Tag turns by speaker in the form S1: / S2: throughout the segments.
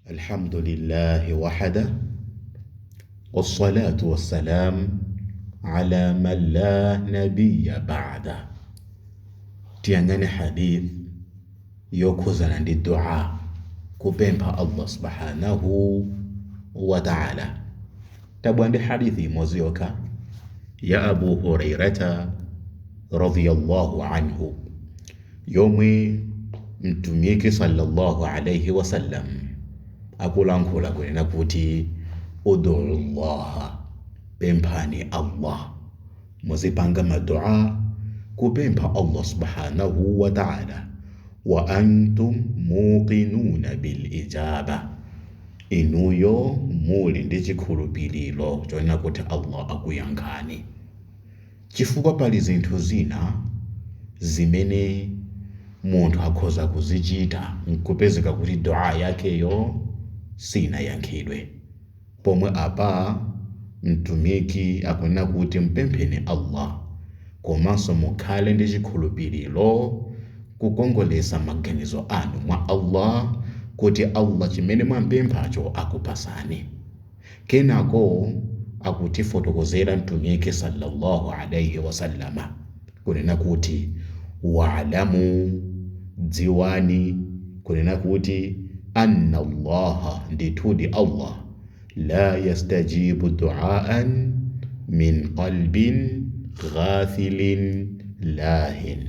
S1: الحمد لله وحده والصلاة والسلام على من لا نبي بعده. Tiangane hadith yokozana ndi dua kupempha Allah subhanahu wa ta'ala. Tabwande hadithi mozi yoka ya Abu Hurairata radhiyallahu anhu, yomwe mtumiki sallallahu alayhi wasallam akulankhula kunena kuti ud'u Allah, pemphani Allah, muzipanga madua kupempha Allah subhanahu wa ta'ala, wa antum muqinuna bil ijaba, inuyo muli ndi chikhulupiriro chonena kuti Allah akuyankhani. Chifukwa pali zinthu zina zimene munthu akhoza kuzichita nkupezeka kuti dua yakeyo sinayankhidwe, pomwe apa mtumiki akunena kuti mpempheni Allah komanso mukhale ndi chikhulupiriro kukongolesa maganizo anu mwa Allah kuti Allah chimene mwampemphacho akupasani. Kenako akutifotokozera mtumiki sallallahu alayhi wasallama kunena kuti wa'lamu, dziwani kunena kuti anna Allah, ndithudi Allah, la yastajibu du'aan min qalbin ghafilin lahin,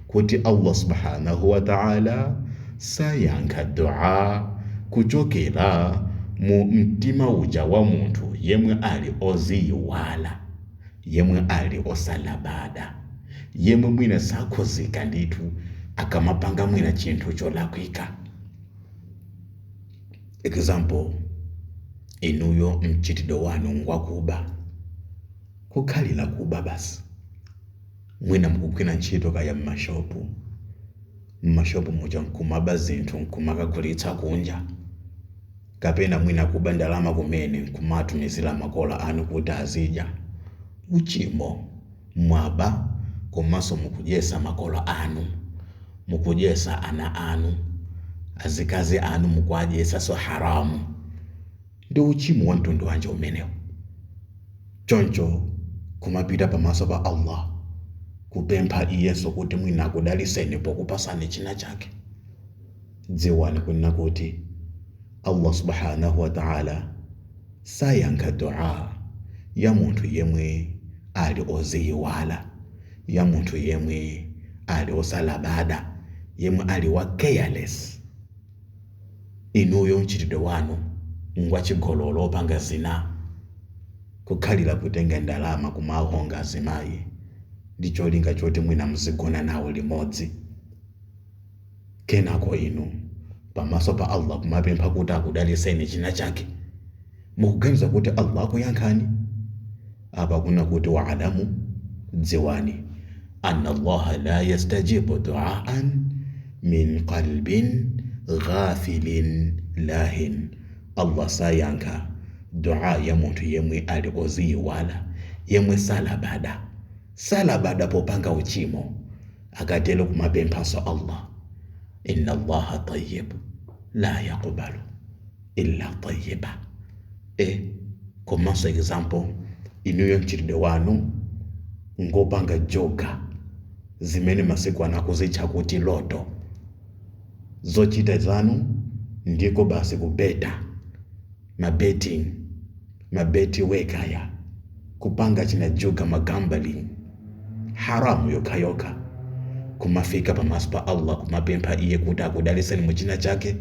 S1: kuti Allah subhanahu wa ta'ala sayankha dua kuchokera mu mtima uja wa munthu yemwe ali oziyiwala, yemwe ali osalabada, yemwe mwina sakhozeka ndithu akamapanga mwina chinthu cholakwika. Example, inuyo mchitidwe wanu ngwakuba, kukhalira kuba basi, mwina mukugwira ntchito kaya mmashopu muja nkumaba zinthu nkumakagulitsa kunja, kapena mwina kuba ndalama kumene nkumatumizira makolo anu kuti azidya. Uchimo mwaba, komanso mukudyesa makolo anu, mukudyesa ana anu, azikazi anu mukuadyesa so haramu. Ndi uchimo wa mtundu wanje umenewo. Choncho kumapita pamaso pa Allah kupempha iyeso kuti mwina akudaliseni pokupasani china chake. Dziwani kunena kuti Allah subhanahu wa ta'ala sayankha dua ya munthu yemwe ali oziyiwala, ya munthu yemwe ali osalabada, yemwe ali wa careless. Inuyo mchitidwe wanu ngwachigololo opanga zina, kukhalira kutenga ndalama kumahonga azimayi ndi cholinga choti mwina mzigona nawo limodzi. Kenako inu pamaso pa Allah kumapempha kuti akudaliseni china chake, mukuganiza kuti Allah akuyankhani? Apa kuna kuti wa'lamu, dziwani, anna Allah la yastajibu du'aan min qalbin ghafilin lahin. Allah sayankha dua ya munthu yemwe ali oziyiwala, yemwe salabada popanga uchimo, akatelo kumapemphaso Allah. Inna Allah tayyib la yaqbalu illa tayyiba. Komanso example, inuyo mchitidwe wanu ngopanga joga zimene masiku anakuzitcha kuti loto. Zochita zanu ndiko basi kubeta, mabeti wekaya, kupanga china joga, magambling, haramu yokayoka. Kumafika pamaso pa Allah kumapempha iye kuti akudaliseni muchina chake.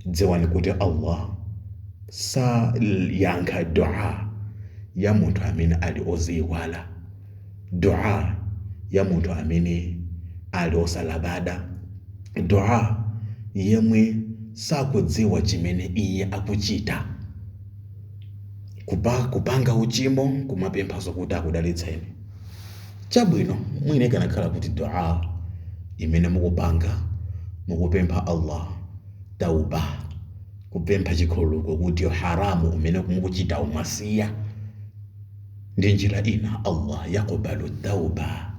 S1: Dziwani kuti Allah sayankha dua ya munthu amene ali oziyiwala, dua ya munthu amene ali osalabada, dua yemwe sakudziwa chimene iye akuchita. Kupanga uchimo kumapemphaso kuti akudalitseni. Chabwino mwine kanakhala kuti dua imene mukupanga mukupempha Allah tauba, kupempha chikhululuko kuti haramu umene mukuchita umasiya. Ndi njira ina Allah yakubalu tauba,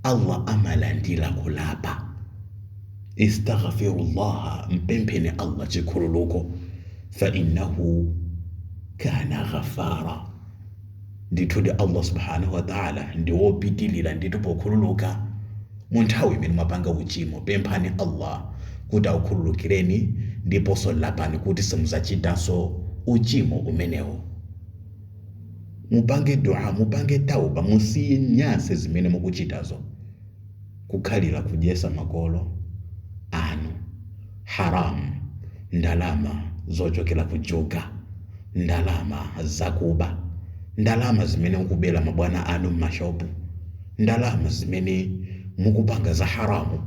S1: Allah amalandira kulapa. Istaghfirullah, mpempeni Allah chikhululuko fa innahu kana ghafara. Ndithu Allah subhanahu wa ta'ala ndi wopitilira ndithu pokhululuka. Munthawi imene mwapanga uchimo pemphani Allah kuti akukhululukireni ndiponso lapani kuti simuzachitanso uchimo umenewo. Mupange dua, mupange tauba, musiye nyase zimene mukuchitazo. Kukhalira kudyesa makolo anu, haramu, ndalama zochokera kujuga, ndalama zakuba, ndalama zimene mukubela mabwana anu m'mashopu, ndalama zimene mukupanga za haramu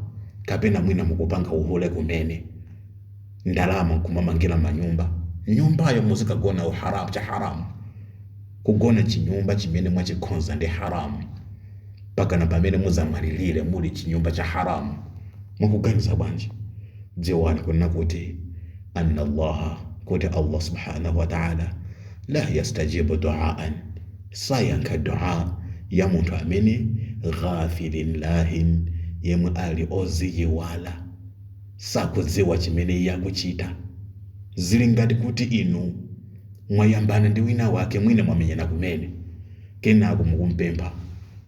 S1: kapena mwina mukupanga uhule kumene, ndalama kumamangira manyumba, nyumbayo muzikagona uharamu cha haramu. Kugona chinyumba chimene mwachikhonza ndi haramu pakana pamene muzamalilire muli chinyumba cha haramu, mukuganiza bwanji? Dziwani kunena kuti anna Allah, kuti Allah subhanahu wa ta'ala la yastajibu du'aan, sayankha dua ya munthu amene ghafilin lahin, yemwe ali oziyiwala, sakudziwa chimene yakuchita. Zili ngati kuti inu mwayambana ndi wina wake mwina mwamenyana kumene, kenako mukumpempha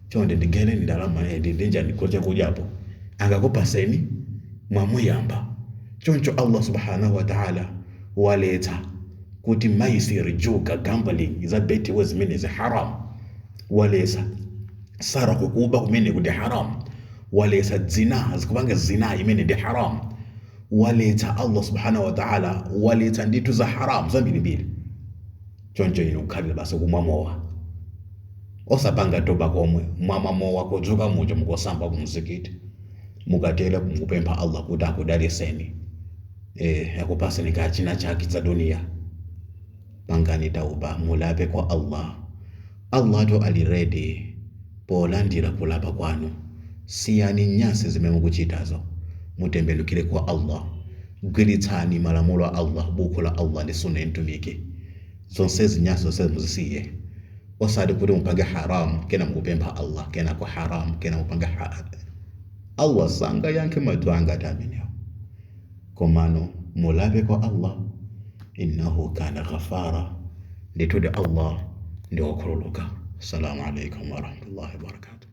S1: chonde ndigereni ndalama ndinjani kocha kujapo, angakupaseni mwamuyamba. Choncho Allah subhanahu wa ta'ala waleta kuti maisir, juga, gambling za beti zimene za haram, walesa sara kukuba kumene kuti haram, walesa zina zikupanga zina imene ndi haram, waleta Allah subhanahu wa ta'ala waleta nditu za haram zambirimbiri. Choncho inu khalira basi kumwamowa, osapanga toba komwe mwamamowa kudzuka mucho mukosamba kumzikiti mukatera kumupempha Allah kuti akudaliseni akupaseni kachina chake za dunia. Pangani tauba, mulape kwa Allah. Allah to ali ready polandira kulapa kwanu. Siyani nyasi zimene mukuchitazo, mutembelukire kwa Allah, gwiritsani malamulo a Allah, buku la Allah ndi sunna mtumiki. Zonsezi nyasi zonsezi muzisiye. Osati kuti mupange haram kena mukupempha Allah, kena kwa haram kena mupange haram. Allah sanga yanke madwanga tamene. Komano mulape kwa Allah, innahu kana ghafara. Nditude Allah ndi wakhululuka. Assalamu alaikum wa rahmatullahi wa barakatuh.